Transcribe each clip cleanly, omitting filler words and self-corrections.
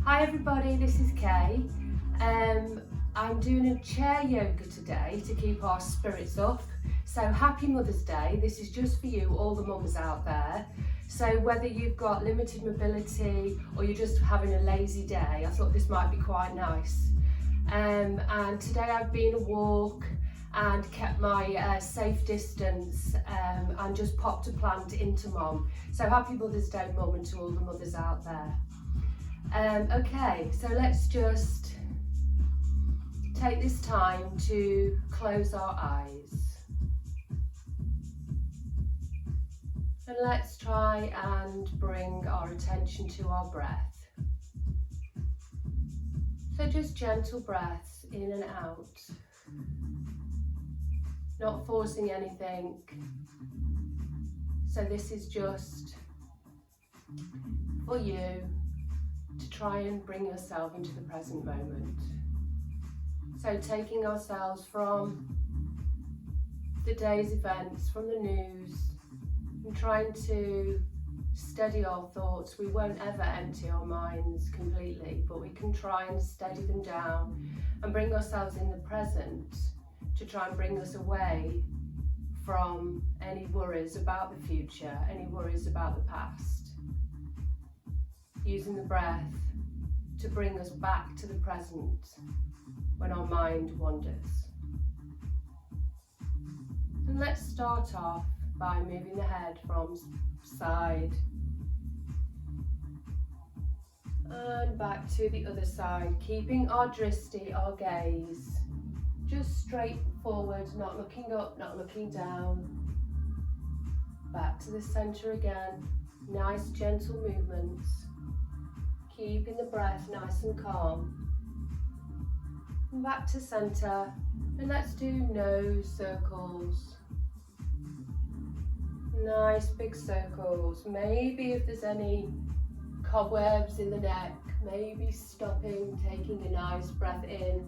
Hi everybody, this is Kay. I'm doing a chair yoga today to keep our spirits up. So happy Mother's Day. This is just for you, all the mums out there. So whether you've got limited mobility or you're just having a lazy day, I thought this might be quite nice. And today I've been a walk and kept my safe distance and just popped a plant into Mum. So happy Mother's Day, Mum, and to all the mothers out there. Okay, so let's just take this time to close our eyes. And let's try and bring our attention to our breath. So just gentle breaths in and out. Not forcing anything. So this is just for you to try and bring yourself into the present moment. So taking ourselves from the day's events, from the news, and trying to steady our thoughts. We won't ever empty our minds completely, but we can try and steady them down and bring ourselves in the present to try and bring us away from any worries about the future, any worries about the past. Using the breath to bring us back to the present when our mind wanders. And let's start off by moving the head from side and back to the other side, keeping our drishti, our gaze, just straight forward, not looking up, not looking down. Back to the center again, nice gentle movements. Keeping the breath nice and calm. And back to center, and let's do nose circles. Nice big circles. Maybe if there's any cobwebs in the neck, maybe stopping, taking a nice breath in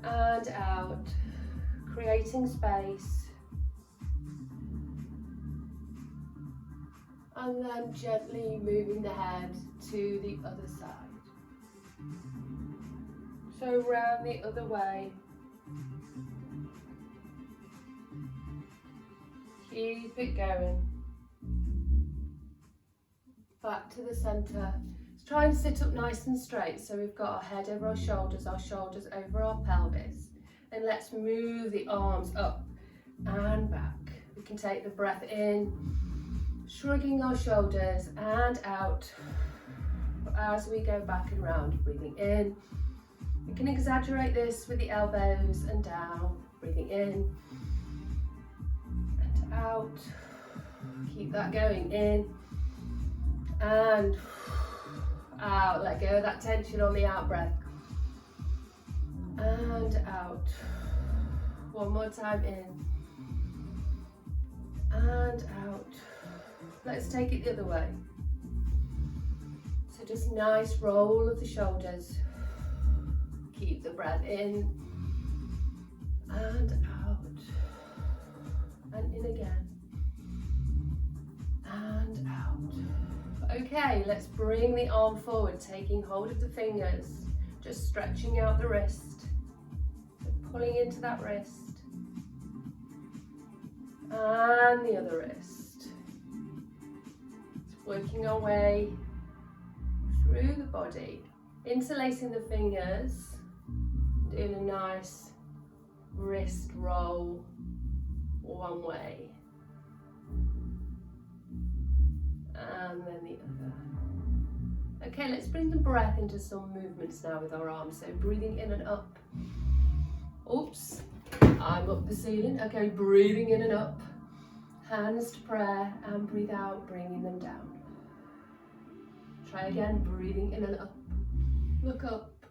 and out, creating space. And then gently moving the head to the other side. So round the other way. Keep it going. Back to the centre. Let's try and sit up nice and straight. So we've got our head over our shoulders over our pelvis. And let's move the arms up and back. We can take the breath in, shrugging our shoulders and out as we go back and round, breathing in. We can exaggerate this with the elbows and down, breathing in and out. Keep that going, in and out. Let go of that tension on the out breath and out. One more time, in and out. Let's take it the other way. So just nice roll of the shoulders. Keep the breath in and out. And in again. And out. Okay, let's bring the arm forward, taking hold of the fingers. Just stretching out the wrist. So pulling into that wrist. And the other wrist. Working our way through the body, interlacing the fingers, doing a nice wrist roll one way, and then the other. Okay, let's bring the breath into some movements now with our arms. So breathing in and up. Oops, I'm up the ceiling. Okay, breathing in and up. Hands to prayer and breathe out, bringing them down. Try again, breathing in and up. Look up.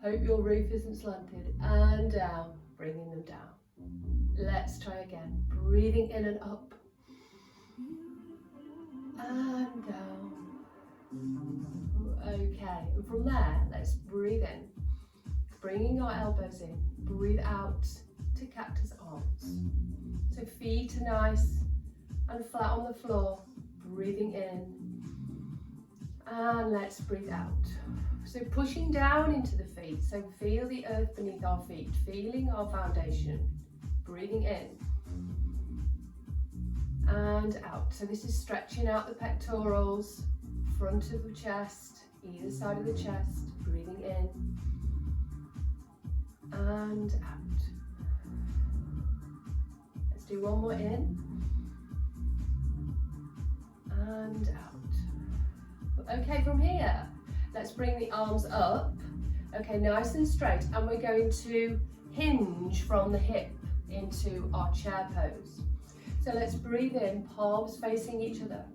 Hope your roof isn't slanted. And down, bringing them down. Let's try again. Breathing in and up. And down. Okay, and from there, let's breathe in. Bringing our elbows in. Breathe out to cactus arms. So feet are nice and flat on the floor. Breathing in And let's breathe out. So pushing down into the feet, so feel the earth beneath our feet, feeling our foundation, breathing in and out. So this is stretching out the pectorals, front of the chest, either side of the chest, breathing in and out. Let's do one more in and out. Okay, from here, let's bring the arms up, okay, nice and straight, and we're going to hinge from the hip into our chair pose. So let's breathe in, palms facing each other,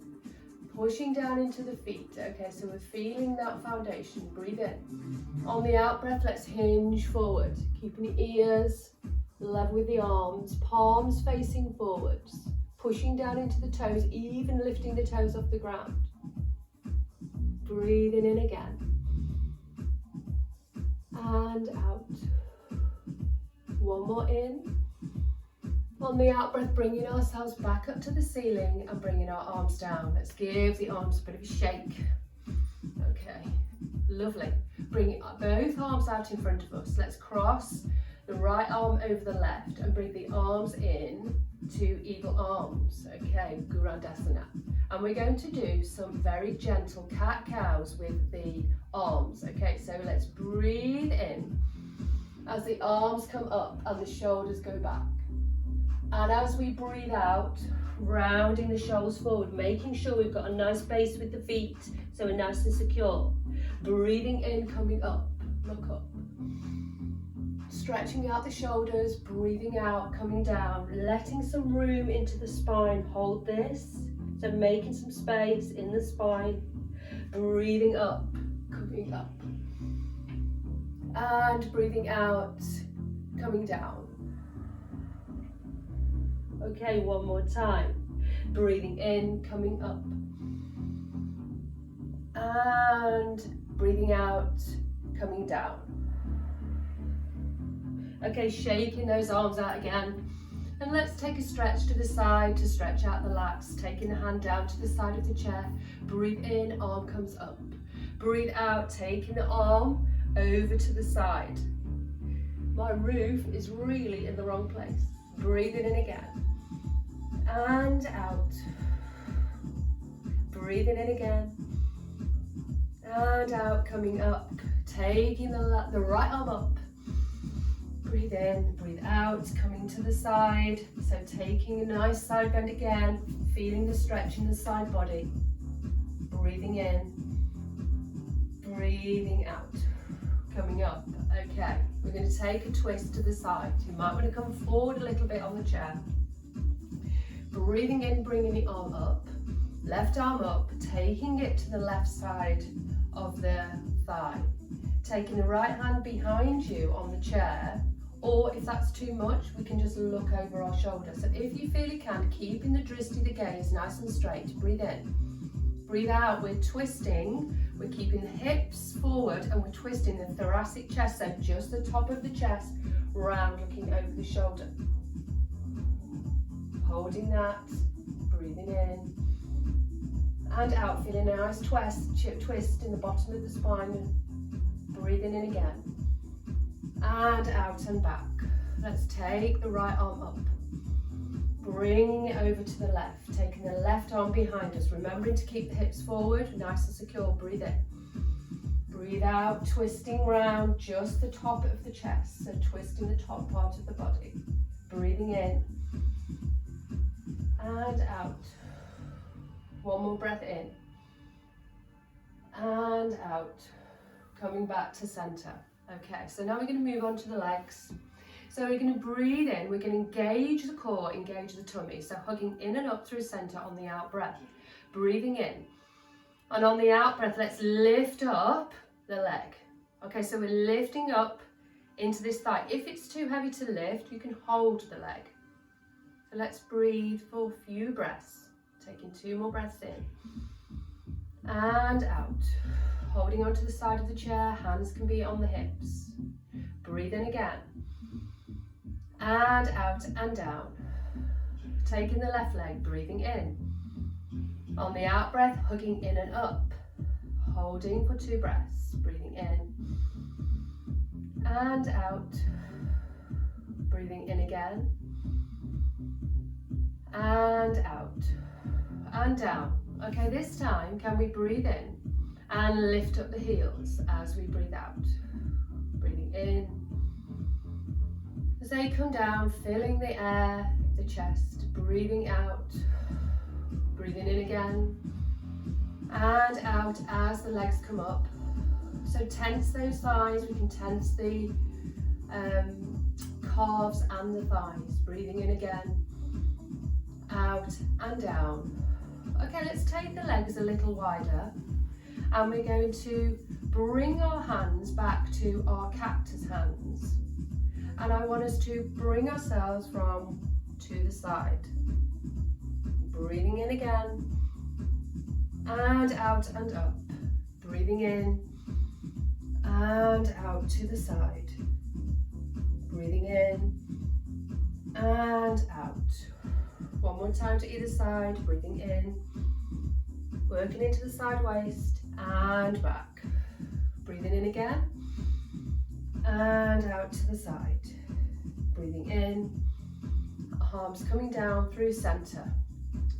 pushing down into the feet, okay, so we're feeling that foundation, breathe in. On the out breath, let's hinge forward, keeping the ears level with the arms, palms facing forwards, pushing down into the toes, even lifting the toes off the ground. Breathing in again and out. One more in. On the out breath, bringing ourselves back up to the ceiling and bringing our arms down. Let's give the arms a bit of a shake. Okay, lovely. Bring both arms out in front of us. Let's cross the right arm over the left and bring the arms in to eagle arms. Okay, Gurudasana. And we're going to do some very gentle cat-cows with the arms. Okay, so let's breathe in as the arms come up and the shoulders go back. And as we breathe out, rounding the shoulders forward, making sure we've got a nice base with the feet so we're nice and secure. Breathing in, coming up, look up. Stretching out the shoulders, breathing out, coming down, letting some room into the spine. Hold this. So making some space in the spine, breathing up, coming up, and breathing out, coming down. Okay, one more time. Breathing in, coming up, and breathing out, coming down. Okay, shaking those arms out again. And let's take a stretch to the side to stretch out the lats, taking the hand down to the side of the chair. Breathe in, arm comes up. Breathe out, taking the arm over to the side. My roof is really in the wrong place. Breathing in again. And out. Breathing in again. And out, coming up. Taking the right arm up. Breathe in, breathe out, coming to the side. So taking a nice side bend again, feeling the stretch in the side body. Breathing in, breathing out, coming up. Okay, we're going to take a twist to the side. You might want to come forward a little bit on the chair. Breathing in, bringing the arm up. Left arm up, taking it to the left side of the thigh. Taking the right hand behind you on the chair. Or if that's too much, we can just look over our shoulder. So if you feel you can, keeping the drishti, the gaze nice and straight. Breathe in. Breathe out. We're twisting. We're keeping the hips forward and we're twisting the thoracic chest, so just the top of the chest, round, looking over the shoulder. Holding that. Breathing in. And out. Feeling a nice twist in the bottom of the spine. Breathing in again. And out and back. Let's take the right arm up, bringing it over to the left, taking the left arm behind us, remembering to keep the hips forward, nice and secure. Breathe in, breathe out, twisting round just the top of the chest, so twisting the top part of the body. Breathing in and out. One more breath in and out, coming back to center. Okay, so now we're going to move on to the legs. So we're going to breathe in, we're going to engage the core, engage the tummy. So hugging in and up through center on the out breath. Breathing in. And on the out breath, let's lift up the leg. Okay, so we're lifting up into this thigh. If it's too heavy to lift, you can hold the leg. So let's breathe for a few breaths. Taking 2 more breaths in. And out. Holding onto the side of the chair, hands can be on the hips. Breathe in again. And out and down. Taking the left leg, breathing in. On the out breath, hugging in and up. Holding for 2 breaths. Breathing in and out. Breathing in again and out and down. Okay, this time can we breathe in and lift up the heels as we breathe out. Breathing in as they come down, filling the air, the chest. Breathing out. Breathing in again and out as the legs come up. So tense those thighs. We can tense the calves and the thighs. Breathing in again, out and down. Okay, let's take the legs a little wider and we're going to bring our hands back to our cactus hands. And I want us to bring ourselves from to the side. Breathing in again and out and up. Breathing in and out to the side. Breathing in and out. One more time to either side. Breathing in, working into the side waist and back. Breathing in again and out to the side. Breathing in, arms coming down through center.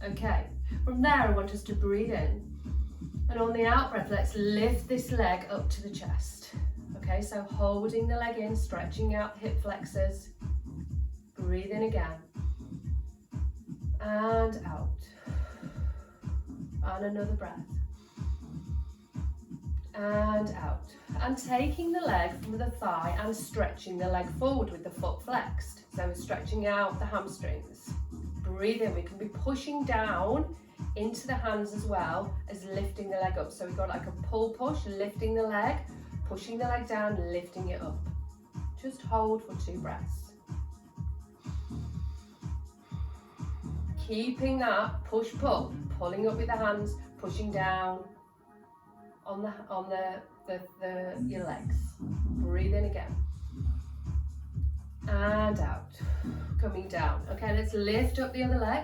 Okay, from there I want us to breathe in, and on the out breath let's lift this leg up to the chest. Okay, so holding the leg in, stretching out the hip flexors. Breathe in again and out, and another breath and out, and taking the leg from the thigh and stretching the leg forward with the foot flexed, so stretching out the hamstrings. Breathe in. We can be pushing down into the hands as well as lifting the leg up, so we've got like a pull push, lifting the leg, pushing the leg down, lifting it up. Just hold for 2 breaths. Keeping that push pull, pulling up with the hands, pushing down on your legs. Breathe in again and out, coming down. Okay, let's lift up the other leg.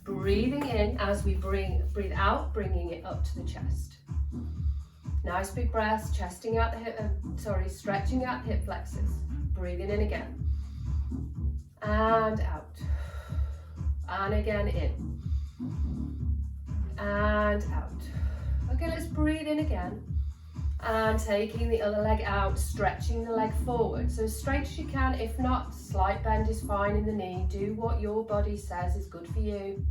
Breathing in as we breathe out, bringing it up to the chest. Nice big breaths, chesting out the hip, stretching out the hip flexors. Breathing in again and out, and again in and out. Okay, let's breathe in again and taking the other leg out, stretching the leg forward. So as straight as you can, if not, slight bend is fine in the knee. Do what your body says is good for you.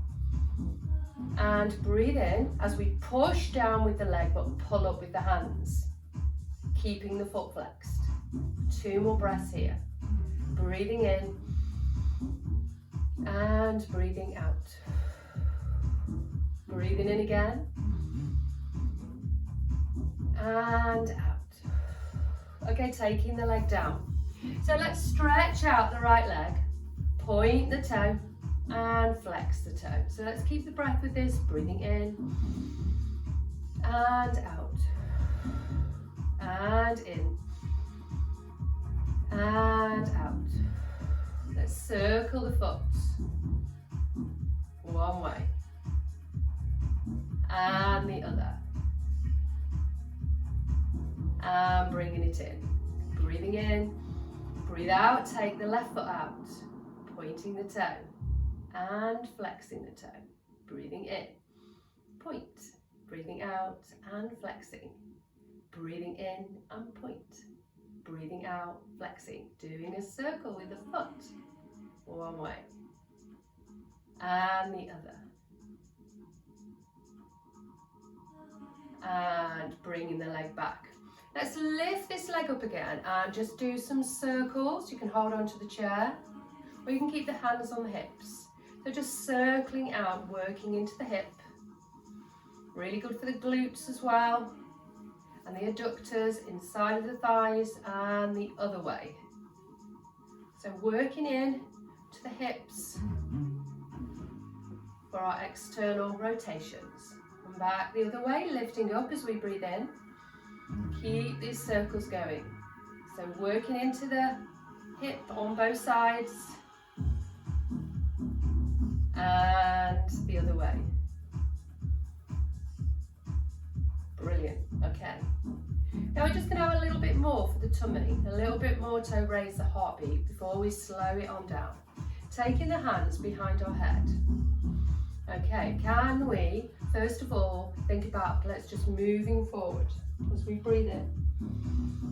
And breathe in as we push down with the leg but pull up with the hands, keeping the foot flexed. 2 more breaths here. Breathing in and breathing out. Breathing in again and out. Okay, taking the leg down. So let's stretch out the right leg, point the toe and flex the toe. So let's keep the breath with this, breathing in and out and in and out. Let's circle the foot one way and the other, and bringing it in. Breathing in, breathe out, take the left foot out, pointing the toe and flexing the toe. Breathing in, point, breathing out and flexing. Breathing in and point, breathing out, flexing. Doing a circle with the foot, one way and the other. And bringing the leg back. Let's lift this leg up again and just do some circles. You can hold on to the chair or you can keep the hands on the hips. So just circling out, working into the hip. Really good for the glutes as well. And the adductors inside of the thighs and the other way. So working in to the hips for our external rotations. And back the other way, lifting up as we breathe in. Keep these circles going. So working into the hip on both sides and the other way. Brilliant. Now we're just going to have a little bit more for the tummy, a little bit more to raise the heartbeat before we slow it on down. Taking the hands behind our head. Okay, can we, first of all, think about, let's just moving forward as we breathe in.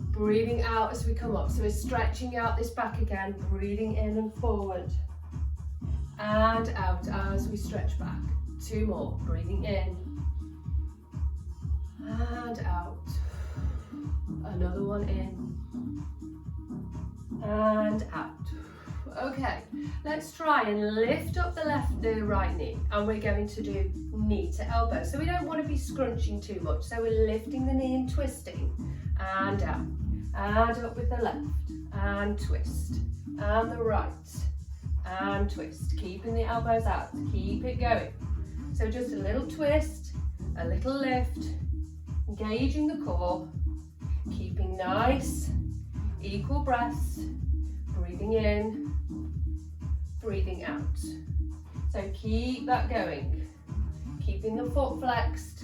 Breathing out as we come up. So we're stretching out this back again, breathing in and forward. And out as we stretch back. 2 more, breathing in. And out. Another one in. And out. Okay, let's try and lift up the right knee, and we're going to do knee to elbow. So we don't want to be scrunching too much. So we're lifting the knee and twisting, and out, and up with the left, and twist, and the right, and twist, keeping the elbows out, keep it going. So just a little twist, a little lift, engaging the core, keeping nice, equal breaths, breathing in, breathing out. So keep that going, keeping the foot flexed,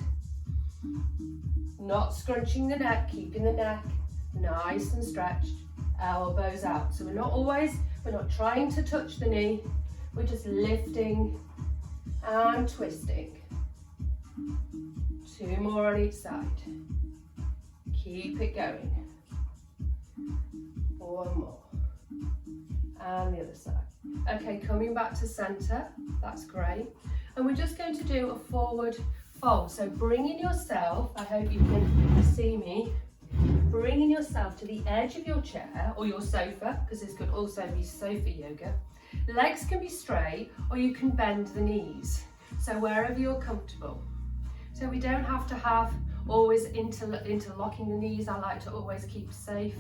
not scrunching the neck, keeping the neck nice and stretched, elbows out. So we're not trying to touch the knee, we're just lifting and twisting. 2 more on each side. Keep it going. 1 more. And the other side. Okay, coming back to center, that's great. And we're just going to do a forward fold. So bringing yourself, I hope you can see me, bringing yourself to the edge of your chair or your sofa, because this could also be sofa yoga. Legs can be straight, or you can bend the knees. So wherever you're comfortable. So we don't have to have always interlocking the knees. I like to always keep safe,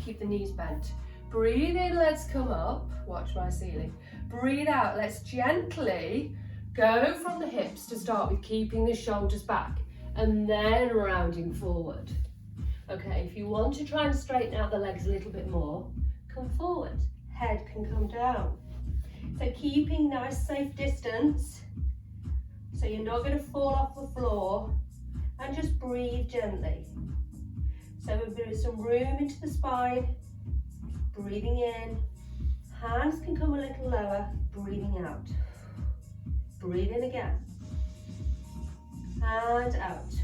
keep the knees bent. Breathe in, let's come up, watch my ceiling. Breathe out, let's gently go from the hips to start with, keeping the shoulders back, and then rounding forward. Okay, if you want to try and straighten out the legs a little bit more, come forward, head can come down. So keeping nice safe distance, so you're not going to fall off the floor, and just breathe gently. So there is some room into the spine, breathing in, hands can come a little lower, breathing out. Breathe in again, and out.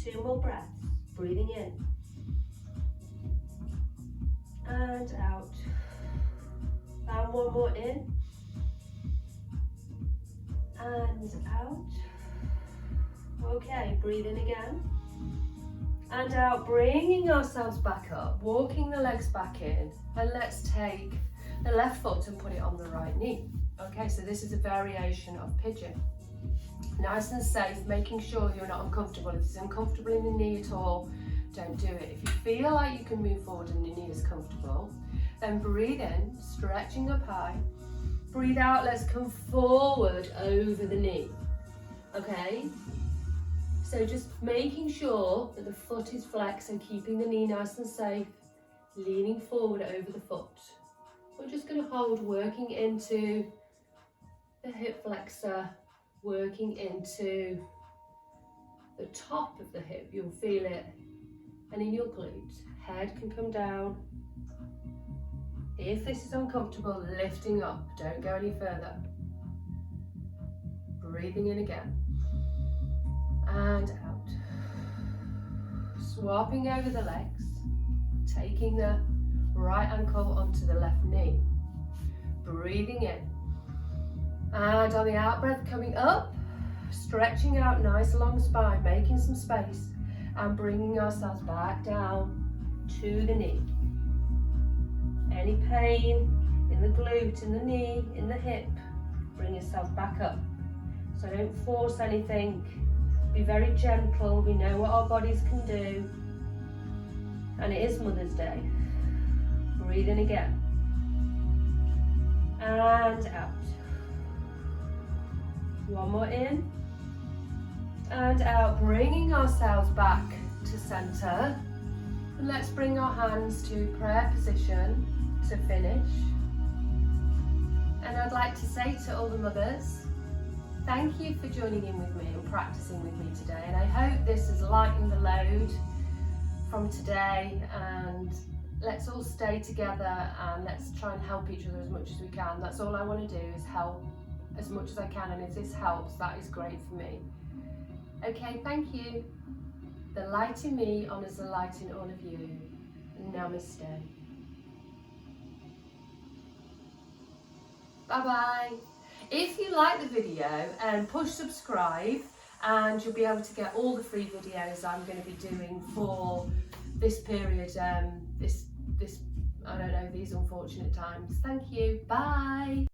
2 more breaths, breathing in, and out. And 1 more in, and out. Okay, breathe in again, and out, bringing ourselves back up, walking the legs back in, and let's take the left foot and put it on the right knee. Okay, so this is a variation of pigeon. Nice and safe, making sure you're not uncomfortable. If it's uncomfortable in the knee at all, don't do it. If you feel like you can move forward and your knee is comfortable, then breathe in, stretching up high. Breathe out, let's come forward over the knee. Okay? So just making sure that the foot is flexed and keeping the knee nice and safe, leaning forward over the foot. We're just going to hold, working into the hip flexor, working into the top of the hip. You'll feel it, and in your glutes. Head can come down. If this is uncomfortable, lifting up, don't go any further. Breathing in again, and out. Swapping over the legs, taking the right ankle onto the left knee. Breathing in, and on the out breath, coming up, stretching out, nice long spine, making some space, and bringing ourselves back down to the knee. Any pain in the glute, in the knee, in the hip, bring yourself back up. So don't force anything, be very gentle. We know what our bodies can do, and it is Mother's Day. Breathe in again, and out. 1 more in, and out, bringing ourselves back to center. And let's bring our hands to prayer position to finish. And I'd like to say to all the mothers, Thank you for joining in with me and practicing with me today, and I hope this has lightened the load from today, and let's all stay together and let's try and help each other as much as we can. That's all I want to do, is help as much as I can, and if this helps, that is great for me. Okay, thank you. The light in me honours the light in all of you. Namaste. Bye-bye. If you like the video, push subscribe and you'll be able to get all the free videos I'm going to be doing for this period, I don't know, these unfortunate times. Thank you. Bye.